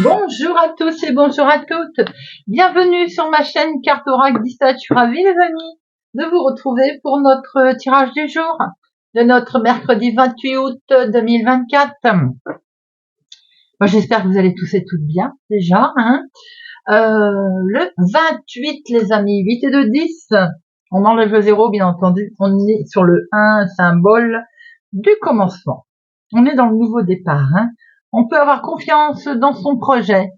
Bonjour à tous et bonjour à toutes. Bienvenue sur ma chaîne Carte Oracle d'Ista. Je suis ravie les amis de vous retrouver pour notre tirage du jour de notre mercredi 28 août 2024. Moi, j'espère que vous allez tous et toutes bien déjà. Le 28 les amis, 8 et 2, 10. On enlève le 0 bien entendu. On est sur le 1, symbole du commencement. On est dans le nouveau départ. On peut avoir confiance dans son projet.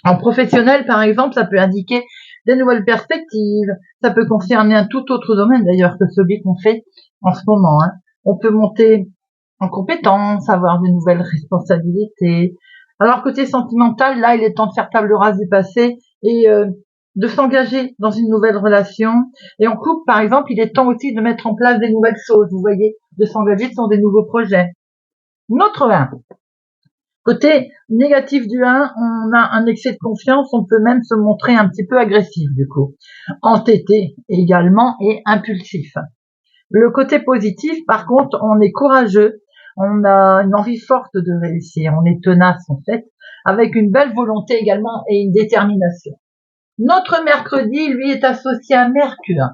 En professionnel, par exemple, ça peut indiquer des nouvelles perspectives. Ça peut concerner un tout autre domaine d'ailleurs que celui qu'on fait en ce moment. On peut monter en compétences, avoir de nouvelles responsabilités. Alors côté sentimental, là, il est temps de faire table rase du passé et de s'engager dans une nouvelle relation. Et en couple, par exemple, il est temps aussi de mettre en place des nouvelles choses, vous voyez, de s'engager sur des nouveaux projets. Notre 1. Côté négatif du 1, on a un excès de confiance, on peut même se montrer un petit peu agressif du coup. Entêté également et impulsif. Le côté positif, par contre, on est courageux, on a une envie forte de réussir, on est tenace en fait, avec une belle volonté également et une détermination. Notre mercredi, lui, est associé à Mercure.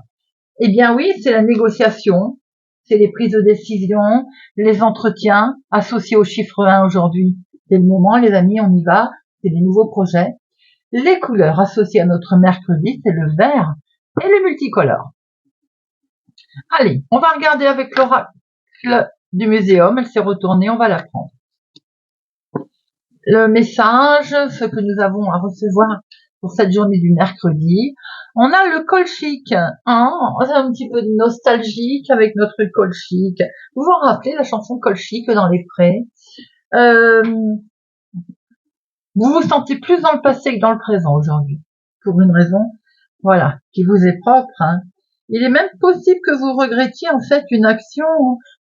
Eh bien oui, c'est la négociation, c'est les prises de décision, les entretiens associés au chiffre 1 aujourd'hui. C'est le moment, les amis, on y va, c'est des nouveaux projets. Les couleurs associées à notre mercredi, c'est le vert et le multicolore. Allez, on va regarder avec l'oracle du muséum, elle s'est retournée, on va la prendre. Le message, ce que nous avons à recevoir pour cette journée du mercredi. On a le colchique, c'est un petit peu nostalgique avec notre colchique. Vous vous rappelez la chanson Colchique dans les prés? Vous vous sentez plus dans le passé que dans le présent aujourd'hui, pour une raison, voilà, qui vous est propre. Il est même possible que vous regrettiez en fait une action,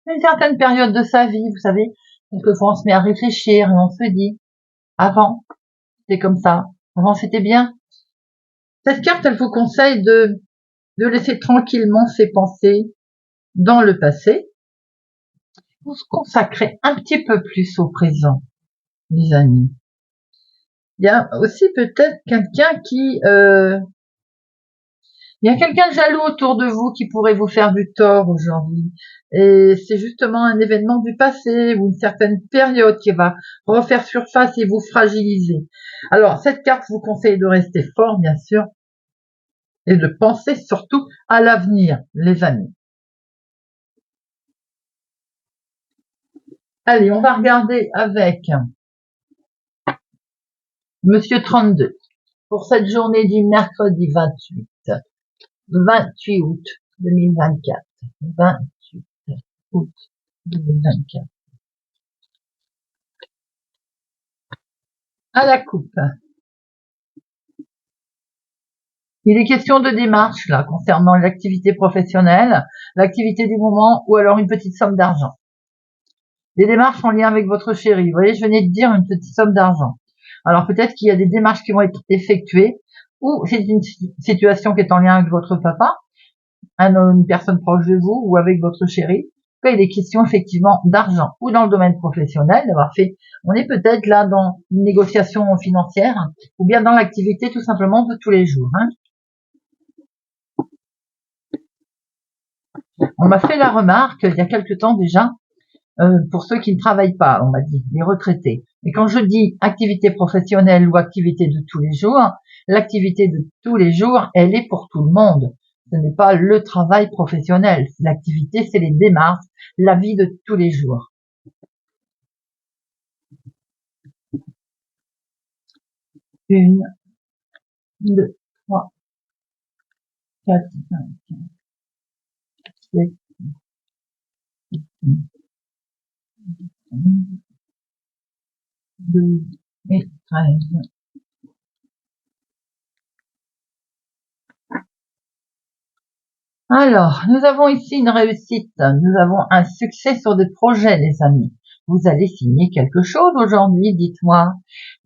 une certaine période de sa vie, vous savez. Quelquefois on se met à réfléchir et on se dit, avant, c'était comme ça, avant c'était bien. Cette carte, elle vous conseille de laisser tranquillement ses pensées dans le passé, vous se consacrer un petit peu plus au présent, mes amis. Il y a aussi peut-être quelqu'un qui... il y a quelqu'un de jaloux autour de vous qui pourrait vous faire du tort aujourd'hui. Et c'est justement un événement du passé ou une certaine période qui va refaire surface et vous fragiliser. Alors, cette carte vous conseille de rester fort, bien sûr, et de penser surtout à l'avenir, les amis. Allez, on va regarder avec Monsieur 32 pour cette journée du mercredi 28 août 2024. 28 août 2024. À la coupe. Il est question de démarche là concernant l'activité professionnelle, l'activité du moment ou alors une petite somme d'argent. Des démarches en lien avec votre chéri. Vous voyez, je venais de dire une petite somme d'argent. Alors peut-être qu'il y a des démarches qui vont être effectuées ou c'est une situation qui est en lien avec votre papa, une personne proche de vous ou avec votre chéri. Il est question effectivement d'argent ou dans le domaine professionnel, d'avoir fait, on est peut-être là dans une négociation financière ou bien dans l'activité tout simplement de tous les jours. On m'a fait la remarque il y a quelque temps déjà, pour ceux qui ne travaillent pas, on m'a dit, les retraités. Mais quand je dis activité professionnelle ou activité de tous les jours, l'activité de tous les jours, elle est pour tout le monde. Ce n'est pas le travail professionnel. L'activité, c'est les démarches, la vie de tous les jours. Une, deux, trois, quatre, cinq, six, deux et 13. Alors, nous avons ici une réussite. Nous avons un succès sur des projets, les amis. Vous allez signer quelque chose aujourd'hui, dites-moi.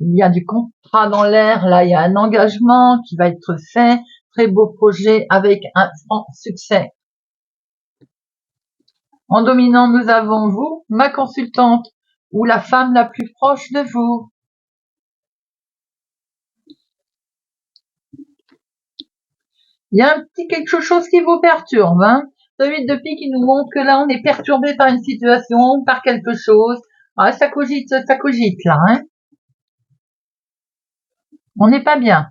Il y a du contrat dans l'air, là, il y a un engagement qui va être fait. Très beau projet avec un franc succès. En dominant, nous avons vous, ma consultante, ou la femme la plus proche de vous. Il y a un petit quelque chose qui vous perturbe, hein. Ce 8 de pique qui nous montre que là, on est perturbé par une situation, par quelque chose. Ah, ça cogite là, hein. On n'est pas bien.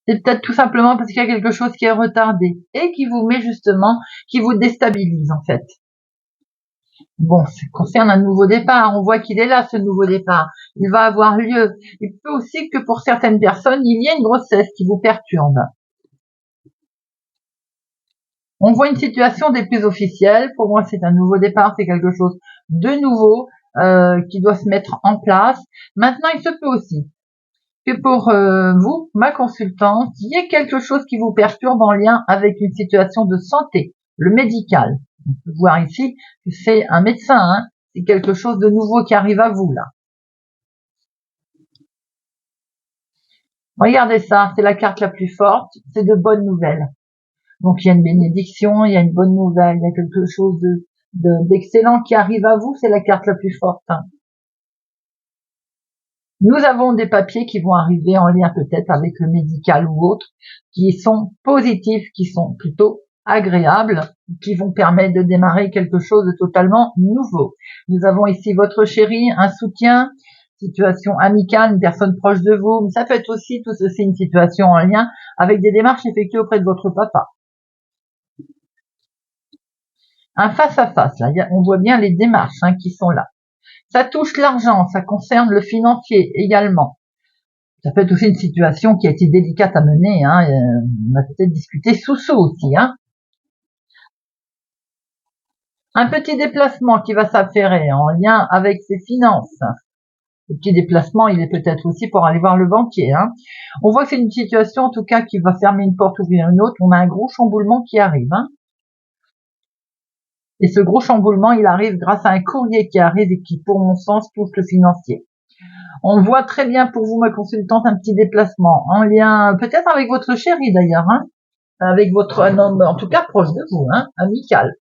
C'est peut-être tout simplement parce qu'il y a quelque chose qui est retardé et qui vous met justement, qui vous déstabilise en fait. Bon, ça concerne un nouveau départ. On voit qu'il est là, ce nouveau départ. Il va avoir lieu. Il peut aussi que pour certaines personnes, il y ait une grossesse qui vous perturbe. On voit une situation des plus officielles. Pour moi, c'est un nouveau départ. C'est quelque chose de nouveau qui doit se mettre en place. Maintenant, il se peut aussi que pour vous, ma consultante, il y ait quelque chose qui vous perturbe en lien avec une situation de santé, le médical. On peut voir ici que c'est un médecin, hein. C'est quelque chose de nouveau qui arrive à vous, là. Regardez ça, c'est la carte la plus forte, c'est de bonnes nouvelles. Donc il y a une bénédiction, il y a une bonne nouvelle, il y a quelque chose d'excellent qui arrive à vous, c'est la carte la plus forte. Hein. Nous avons des papiers qui vont arriver en lien peut-être avec le médical ou autre, qui sont positifs, qui sont plutôt agréables, qui vont permettre de démarrer quelque chose de totalement nouveau. Nous avons ici votre chéri, un soutien, situation amicale, une personne proche de vous, mais ça peut être aussi tout ceci une situation en lien avec des démarches effectuées auprès de votre papa. Un face-à-face, là, on voit bien les démarches qui sont là. Ça touche l'argent, ça concerne le financier également. Ça peut être aussi une situation qui a été délicate à mener. Hein. On a peut-être discuté sous aussi. Hein. Un petit déplacement qui va s'affairer en lien avec ses finances. Le petit déplacement, il est peut-être aussi pour aller voir le banquier. Hein. On voit que c'est une situation, en tout cas, qui va fermer une porte, ouvrir une autre. On a un gros chamboulement qui arrive. Hein. Et ce gros chamboulement, il arrive grâce à un courrier qui arrive et qui, pour mon sens, touche le financier. On voit très bien pour vous, ma consultante, un petit déplacement en lien peut-être avec votre chéri d'ailleurs, hein, avec votre homme, en tout cas proche de vous, hein, amical.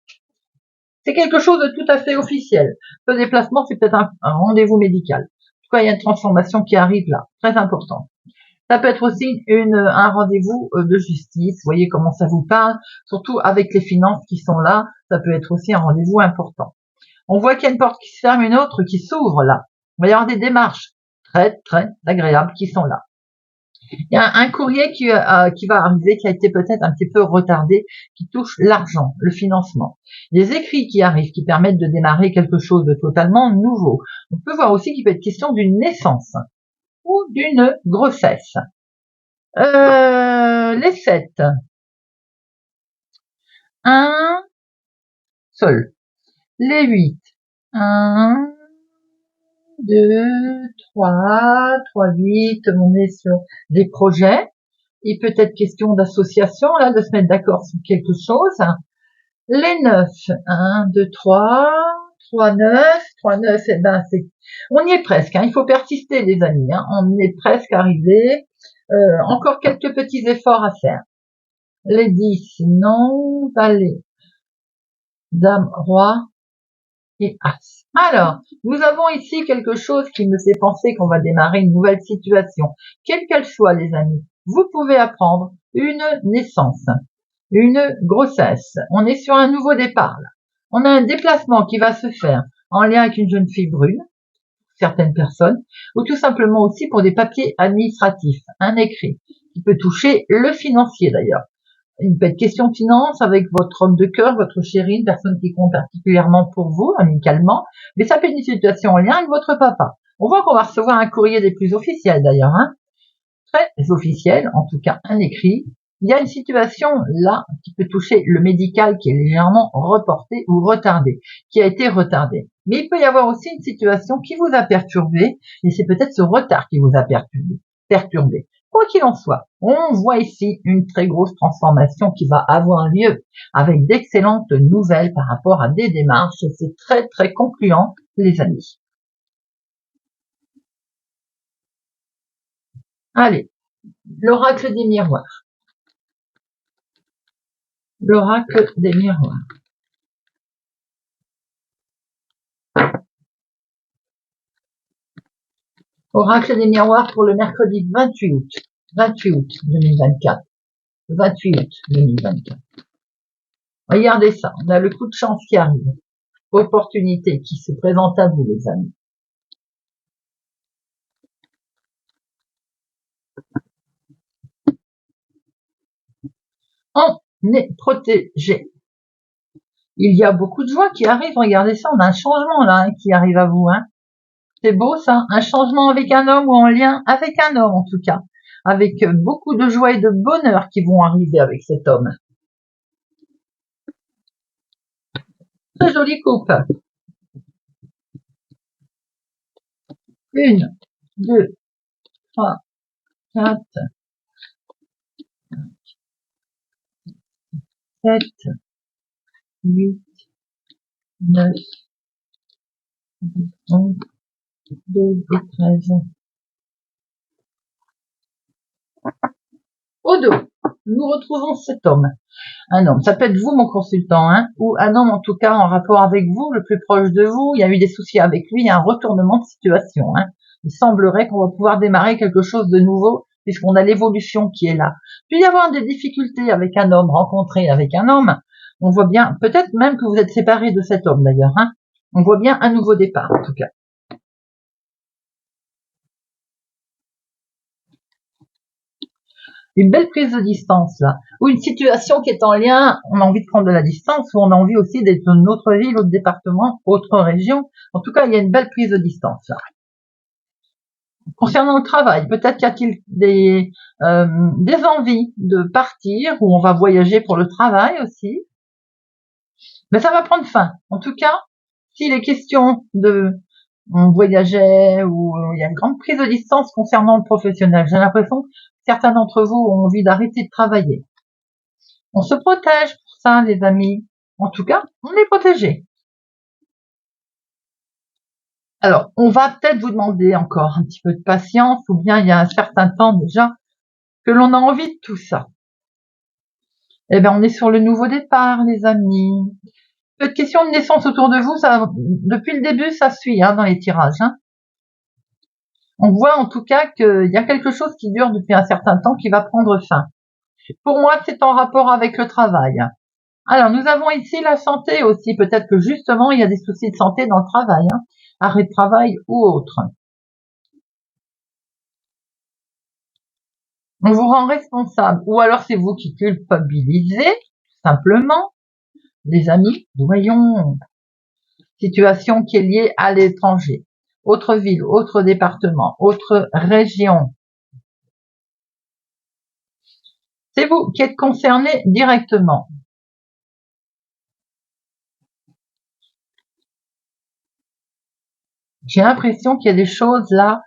C'est quelque chose de tout à fait officiel. Ce déplacement, c'est peut-être un rendez-vous médical. En tout cas, il y a une transformation qui arrive là, très importante. Ça peut être aussi un rendez-vous de justice. Vous voyez comment ça vous parle, surtout avec les finances qui sont là. Ça peut être aussi un rendez-vous important. On voit qu'il y a une porte qui se ferme, une autre qui s'ouvre là. Il va y avoir des démarches très, très agréables qui sont là. Il y a un courrier qui va arriver, qui a été peut-être un petit peu retardé, qui touche l'argent, le financement. Les écrits qui arrivent, qui permettent de démarrer quelque chose de totalement nouveau. On peut voir aussi qu'il peut être question d'une naissance ou d'une grossesse. Les 7. Un seul. Les 8. 1, 2, 3, 8, on est sur des projets. Il peut être question d'association, là, de se mettre d'accord sur quelque chose. Les 9, 1, 2, 3, 9, eh ben, on y est presque, hein, il faut persister, les amis, hein, on est presque arrivé, encore quelques petits efforts à faire. Les 10, non, valet, dame, roi et as. Alors, nous avons ici quelque chose qui me fait penser qu'on va démarrer une nouvelle situation. Quelle qu'elle soit, les amis, vous pouvez apprendre une naissance, une grossesse. On est sur un nouveau départ, là. On a un déplacement qui va se faire en lien avec une jeune fille brune, certaines personnes, ou tout simplement aussi pour des papiers administratifs, un écrit, qui peut toucher le financier d'ailleurs. Il peut être question de finance avec votre homme de cœur, votre chéri, une personne qui compte particulièrement pour vous, amicalement, mais ça peut être une situation en lien avec votre papa. On voit qu'on va recevoir un courrier des plus officiels d'ailleurs, hein, très officiel, en tout cas un écrit. Il y a une situation là qui peut toucher le médical qui est légèrement reporté ou retardé, qui a été retardé. Mais il peut y avoir aussi une situation qui vous a perturbé, et c'est peut-être ce retard qui vous a perturbé. Quoi qu'il en soit, on voit ici une très grosse transformation qui va avoir lieu avec d'excellentes nouvelles par rapport à des démarches. C'est très très concluant, les amis. Allez, l'oracle des miroirs. L'oracle des miroirs. Oracle des miroirs pour le mercredi 28 août 2024. 28 août 2024. Regardez ça, on a le coup de chance qui arrive. Opportunité qui se présente à vous, les amis. On est protégé. Il y a beaucoup de joie qui arrive. Regardez ça, on a un changement là qui arrive à vous. C'est beau ça, un changement avec un homme ou en lien avec un homme en tout cas. Avec beaucoup de joie et de bonheur qui vont arriver avec cet homme. Très jolie coupe. 1, 2, 3, 4, 7, 8, 9, 10, 11, 12 et 13. Au dos, nous retrouvons cet homme. Un homme, ça peut être vous mon consultant, ou un homme en tout cas en rapport avec vous, le plus proche de vous, il y a eu des soucis avec lui, il y a un retournement de situation. Il semblerait qu'on va pouvoir démarrer quelque chose de nouveau puisqu'on a l'évolution qui est là. Puis y avoir des difficultés avec un homme, rencontré avec un homme, on voit bien, peut-être même que vous êtes séparé de cet homme d'ailleurs, on voit bien un nouveau départ en tout cas. Une belle prise de distance là, ou une situation qui est en lien, on a envie de prendre de la distance, ou on a envie aussi d'être dans une autre ville, autre département, autre région. En tout cas, il y a une belle prise de distance là. Concernant le travail, peut-être qu'il y a-t-il des envies de partir, ou on va voyager pour le travail aussi. Mais ça va prendre fin. En tout cas, s'il est question de on voyageait ou il y a une grande prise de distance concernant le professionnel, j'ai l'impression que certains d'entre vous ont envie d'arrêter de travailler. On se protège pour ça, les amis. En tout cas, on est protégé. Alors, on va peut-être vous demander encore un petit peu de patience, ou bien il y a un certain temps déjà que l'on a envie de tout ça. Eh bien, on est sur le nouveau départ, les amis. Peu de questions de naissance autour de vous, ça, depuis le début, ça suit dans les tirages. On voit en tout cas qu'il y a quelque chose qui dure depuis un certain temps qui va prendre fin. Pour moi, c'est en rapport avec le travail. Alors, nous avons ici la santé aussi. Peut-être que justement, il y a des soucis de santé dans le travail, arrêt de travail ou autre. On vous rend responsable. Ou alors, c'est vous qui culpabilisez, tout simplement. Les amis, voyons. Situation qui est liée à l'étranger. Autre ville, autre département, autre région. C'est vous qui êtes concerné directement. J'ai l'impression qu'il y a des choses là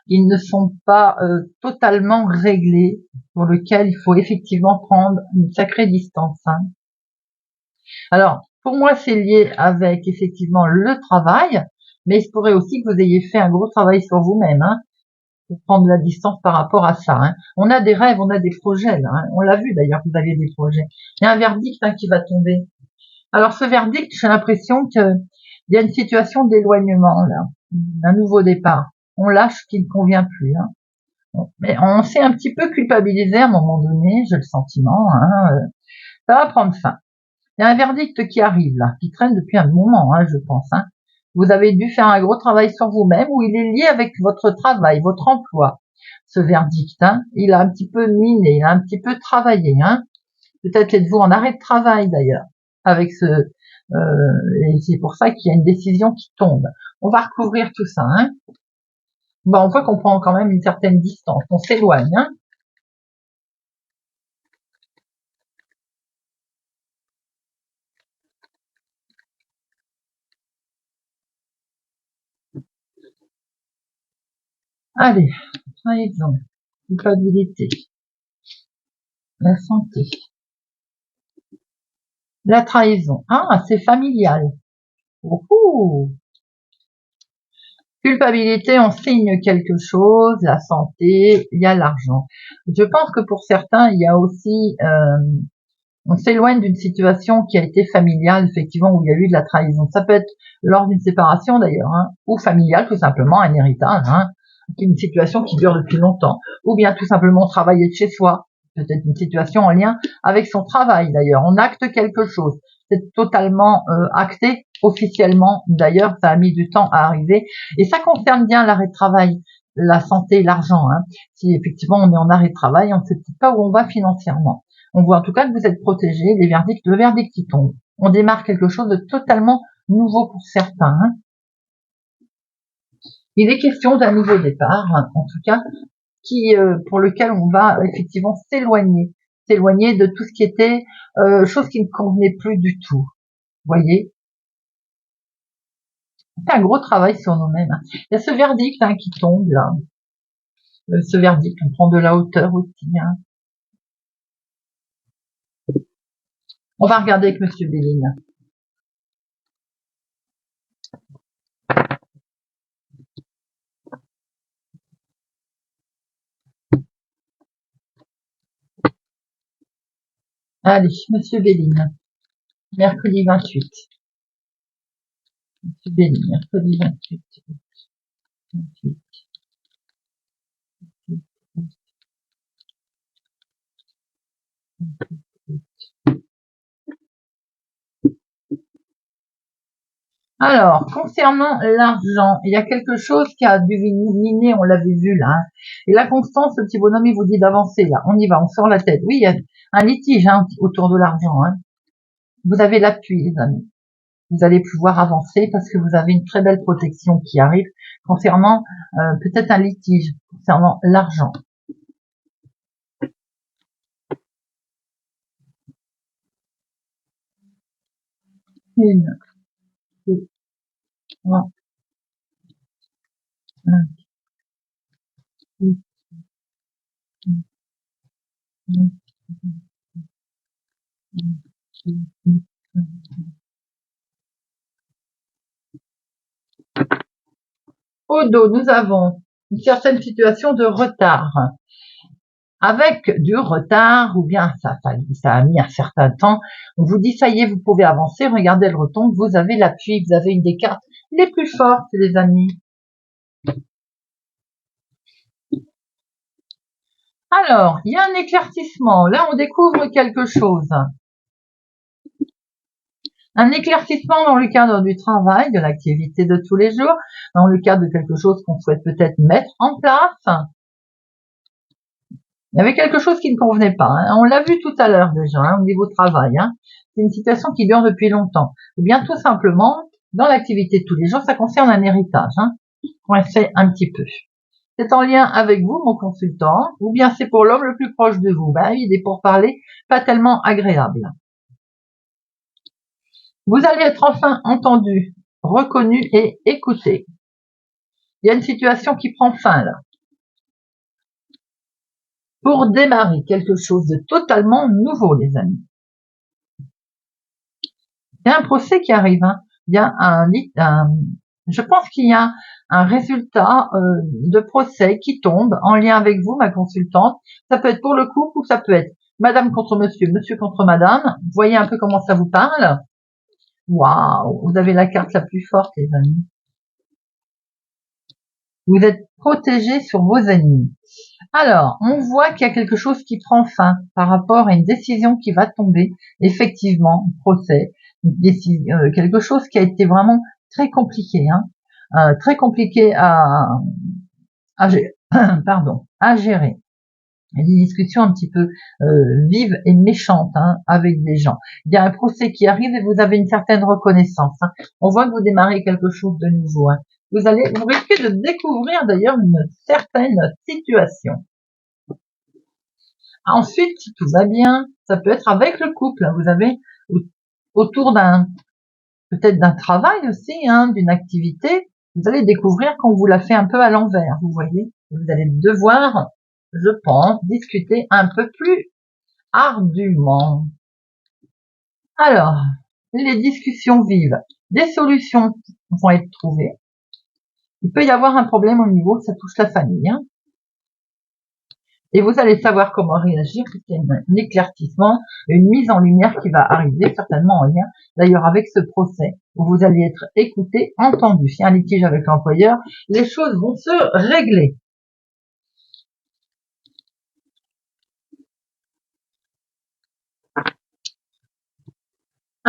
qui ne sont pas totalement réglées, pour lesquelles il faut effectivement prendre une sacrée distance. Alors, pour moi, c'est lié avec effectivement le travail, mais il se pourrait aussi que vous ayez fait un gros travail sur vous-même, pour prendre la distance par rapport à ça. On a des rêves, on a des projets là. On l'a vu d'ailleurs, vous aviez des projets. Il y a un verdict qui va tomber. Alors ce verdict, j'ai l'impression qu'il y a une situation d'éloignement là, un nouveau départ. On lâche ce qui ne convient plus. Mais on s'est un petit peu culpabilisé à un moment donné, j'ai le sentiment. Ça va prendre fin. Il y a un verdict qui arrive là, qui traîne depuis un moment, je pense. Vous avez dû faire un gros travail sur vous-même, ou il est lié avec votre travail, votre emploi. Ce verdict, il a un petit peu miné, il a un petit peu travaillé. Peut-être êtes-vous en arrêt de travail d'ailleurs, avec ce... et c'est pour ça qu'il y a une décision qui tombe. On va recouvrir tout ça. On voit qu'on prend quand même une certaine distance, on s'éloigne. Allez, trahison, culpabilité, la santé, la trahison. Ah, c'est familial. Culpabilité, on signe quelque chose, la santé, il y a l'argent. Je pense que pour certains, il y a aussi, on s'éloigne d'une situation qui a été familiale, effectivement, où il y a eu de la trahison. Ça peut être lors d'une séparation d'ailleurs, ou familiale, tout simplement, un héritage, une situation qui dure depuis longtemps, ou bien tout simplement travailler de chez soi. peut-être une situation en lien avec son travail d'ailleurs. On acte quelque chose. C'est totalement acté officiellement. D'ailleurs, ça a mis du temps à arriver. Et ça concerne bien l'arrêt de travail, la santé, l'argent. Hein. Si effectivement on est en arrêt de travail, on ne sait pas où on va financièrement. On voit en tout cas que vous êtes protégé. Le verdict qui tombe. On démarre quelque chose de totalement nouveau pour certains. Hein. Il est question d'un nouveau départ, hein, en tout cas, pour lequel on va effectivement s'éloigner de tout ce qui était chose qui ne convenait plus du tout. Vous voyez, c'est un gros travail sur nous-mêmes. Hein. Il y a ce verdict hein, qui tombe là. Ce verdict, on prend de la hauteur aussi. Hein. On va regarder avec Monsieur Belling. Allez, Monsieur Belling. Mercredi 28. Monsieur Belling, mercredi 28. 28. Alors, concernant l'argent, il y a quelque chose qui a dû miner, on l'avait vu là. Hein. Et la constance, le petit bonhomme, il vous dit d'avancer là. On y va, on sort la tête. Oui, il y a un litige hein, autour de l'argent. Hein. Vous avez l'appui, les amis. Vous allez pouvoir avancer parce que vous avez une très belle protection qui arrive concernant peut-être un litige, concernant l'argent. Une, deux, trois, cinq, six, au dos, nous avons une certaine situation de retard. Avec du retard, ou bien ça a mis un certain temps, on vous dit ça y est, vous pouvez avancer, regardez, elle retombe, vous avez l'appui, vous avez une des cartes les plus fortes, les amis. Alors, il y a un éclaircissement, là on découvre quelque chose. Un éclaircissement dans le cadre du travail, de l'activité de tous les jours, dans le cadre de quelque chose qu'on souhaite peut-être mettre en place. Il y avait quelque chose qui ne convenait pas. Hein. On l'a vu tout à l'heure déjà, hein, au niveau travail. Hein. C'est une situation qui dure depuis longtemps. Ou bien tout simplement, dans l'activité de tous les jours, ça concerne un héritage. Hein. On sait un petit peu. C'est en lien avec vous, mon consultant, ou bien c'est pour l'homme le plus proche de vous. Ben, il est pour parler pas tellement agréable. Vous allez être enfin entendu, reconnu et écouté. Il y a une situation qui prend fin là. Pour démarrer quelque chose de totalement nouveau, les amis. Il y a un procès qui arrive. Hein. Il y a je pense qu'il y a un résultat de procès qui tombe en lien avec vous, ma consultante. Ça peut être pour le couple ou ça peut être madame contre monsieur, monsieur contre madame. Vous voyez un peu comment ça vous parle? Waouh, vous avez la carte la plus forte, les amis. Vous êtes protégé sur vos ennemis. Alors, on voit qu'il y a quelque chose qui prend fin par rapport à une décision qui va tomber, effectivement, procès, quelque chose qui a été vraiment très compliqué, hein, très compliqué à gérer. Des discussions un petit peu vives et méchantes hein, avec des gens. Il y a un procès qui arrive et vous avez une certaine reconnaissance. Hein. On voit que vous démarrez quelque chose de nouveau. Hein. Vous risquez de découvrir d'ailleurs une certaine situation. Ensuite, si tout va bien, ça peut être avec le couple. Hein. Vous avez autour peut-être d'un travail aussi, hein, d'une activité, vous allez découvrir qu'on vous l'a fait un peu à l'envers, vous voyez. Vous allez devoir, je pense, discuter un peu plus ardument. Alors, les discussions vives, des solutions vont être trouvées. Il peut y avoir un problème au niveau, ça touche la famille. Hein. Et vous allez savoir comment réagir, puisqu'il y a un éclaircissement, une mise en lumière qui va arriver, certainement en lien, d'ailleurs avec ce procès, où vous allez être écouté, entendu. S'il y a un litige avec l'employeur, les choses vont se régler.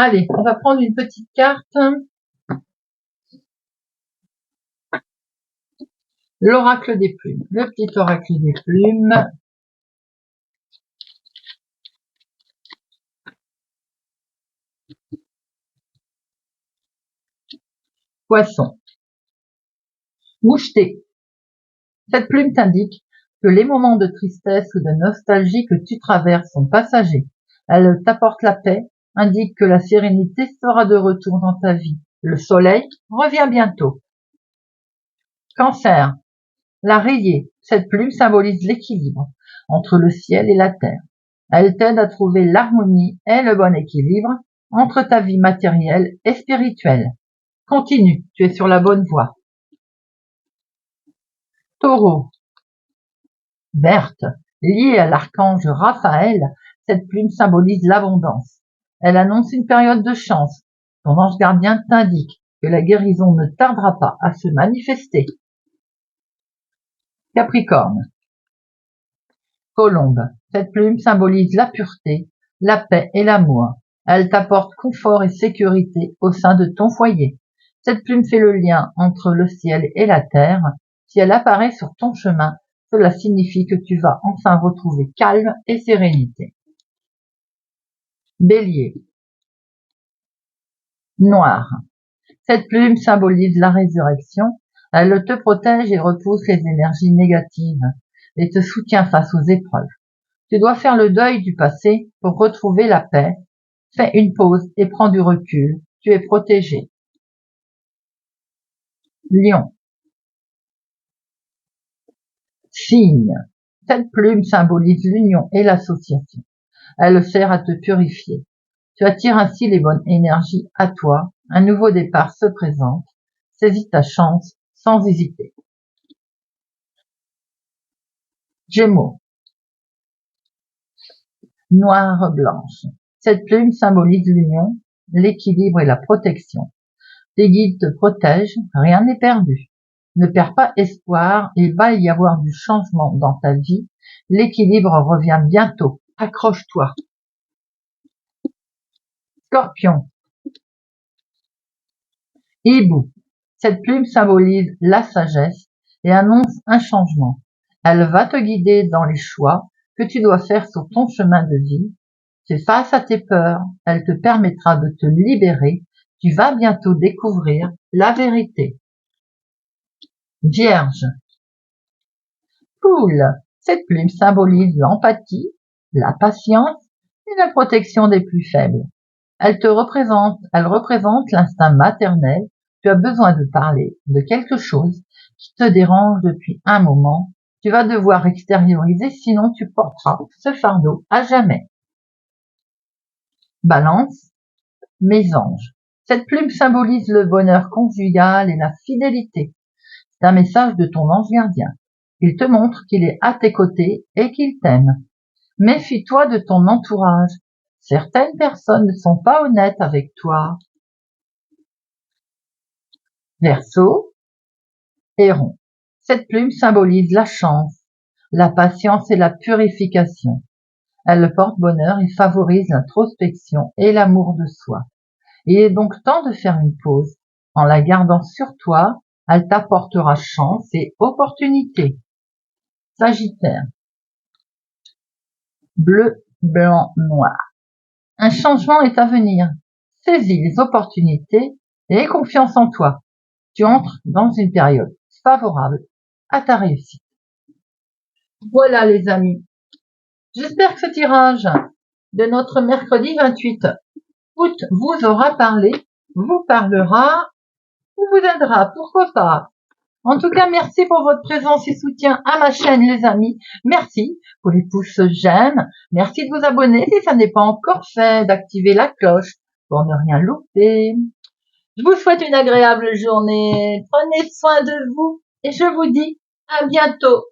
Allez, on va prendre une petite carte. L'oracle des plumes. Le petit oracle des plumes. Poisson. Moucheté. Cette plume t'indique que les moments de tristesse ou de nostalgie que tu traverses sont passagers. Elle t'apporte la paix, indique que la sérénité sera de retour dans ta vie. Le soleil revient bientôt. Cancer. La rayée. Cette plume symbolise l'équilibre entre le ciel et la terre. Elle t'aide à trouver l'harmonie et le bon équilibre entre ta vie matérielle et spirituelle. Continue, tu es sur la bonne voie. Taureau. Verte. Liée à l'archange Raphaël, cette plume symbolise l'abondance. Elle annonce une période de chance. Ton ange gardien t'indique que la guérison ne tardera pas à se manifester. Capricorne. Colombe. Cette plume symbolise la pureté, la paix et l'amour. Elle t'apporte confort et sécurité au sein de ton foyer. Cette plume fait le lien entre le ciel et la terre. Si elle apparaît sur ton chemin, cela signifie que tu vas enfin retrouver calme et sérénité. Bélier. Noir. Cette plume symbolise la résurrection. Elle te protège et repousse les énergies négatives et te soutient face aux épreuves. Tu dois faire le deuil du passé pour retrouver la paix. Fais une pause et prends du recul. Tu es protégé. Lion. Cygne. Cette plume symbolise l'union et l'association. Elle sert à te purifier. Tu attires ainsi les bonnes énergies à toi. Un nouveau départ se présente. Saisis ta chance sans hésiter. Gémeaux. Noire blanche. Cette plume symbolise l'union, l'équilibre et la protection. Tes guides te protègent, rien n'est perdu. Ne perds pas espoir, il va y avoir du changement dans ta vie. L'équilibre revient bientôt. Accroche-toi. Scorpion. Hibou. Cette plume symbolise la sagesse et annonce un changement. Elle va te guider dans les choix que tu dois faire sur ton chemin de vie. Fais face à tes peurs, elle te permettra de te libérer. Tu vas bientôt découvrir la vérité. Vierge. Poule. Cette plume symbolise l'empathie, la patience et la protection des plus faibles. Elle représente l'instinct maternel. Tu as besoin de parler de quelque chose qui te dérange depuis un moment. Tu vas devoir extérioriser, sinon tu porteras ce fardeau à jamais. Balance. Mes anges. Cette plume symbolise le bonheur conjugal et la fidélité. C'est un message de ton ange gardien. Il te montre qu'il est à tes côtés et qu'il t'aime. Méfie-toi de ton entourage. Certaines personnes ne sont pas honnêtes avec toi. Verseau. Héron. Cette plume symbolise la chance, la patience et la purification. Elle porte bonheur et favorise l'introspection et l'amour de soi. Il est donc temps de faire une pause. En la gardant sur toi, elle t'apportera chance et opportunité. Sagittaire. Bleu, blanc, noir. Un changement est à venir. Saisis les opportunités et aie confiance en toi. Tu entres dans une période favorable à ta réussite. Voilà les amis. J'espère que ce tirage de notre mercredi 28 août vous aura parlé, vous parlera ou vous aidera, pourquoi pas. En tout cas, merci pour votre présence et soutien à ma chaîne les amis. Merci pour les pouces j'aime. Merci de vous abonner si ça n'est pas encore fait, d'activer la cloche pour ne rien louper. Je vous souhaite une agréable journée. Prenez soin de vous et je vous dis à bientôt.